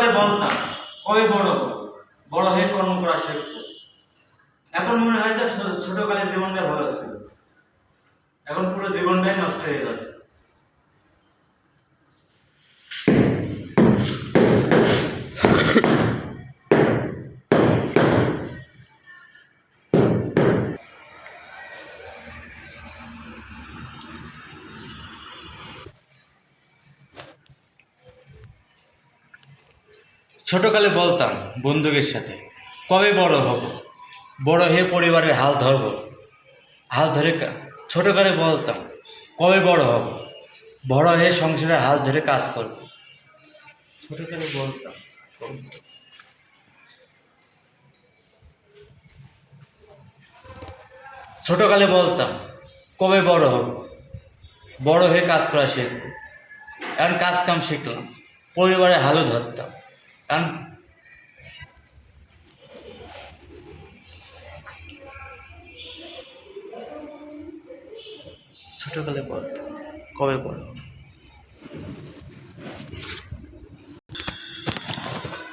ছোটকালে বলতাম কবে বড় হব, বড় হয়ে কর্ম করা শিখবো। এখন মনে হয় যে ছোটকালে জীবনটা ভালো ছিল, এখন পুরো জীবনটাই নষ্ট হয়ে যাচ্ছে। ছোটকালে বলতাম বন্ধুদের সাথে কবে বড় হব, বড় হয়ে পরিবারের হাল ধরব, হাল ধরে ছোটকালে বলতাম কবে বড় হব, বড় হয়ে সংসারের হাল ধরে কাজ করব। ছোটকালে বলতাম ছোটকালে বলতাম কবে বড় হব, বড় হয়ে কাজ করা শিখব। এখন কাজ কাম শিখলাম, পরিবারের হালও ধরতাম। কারণ ছোটকালে বলতাম কবে বড় হব।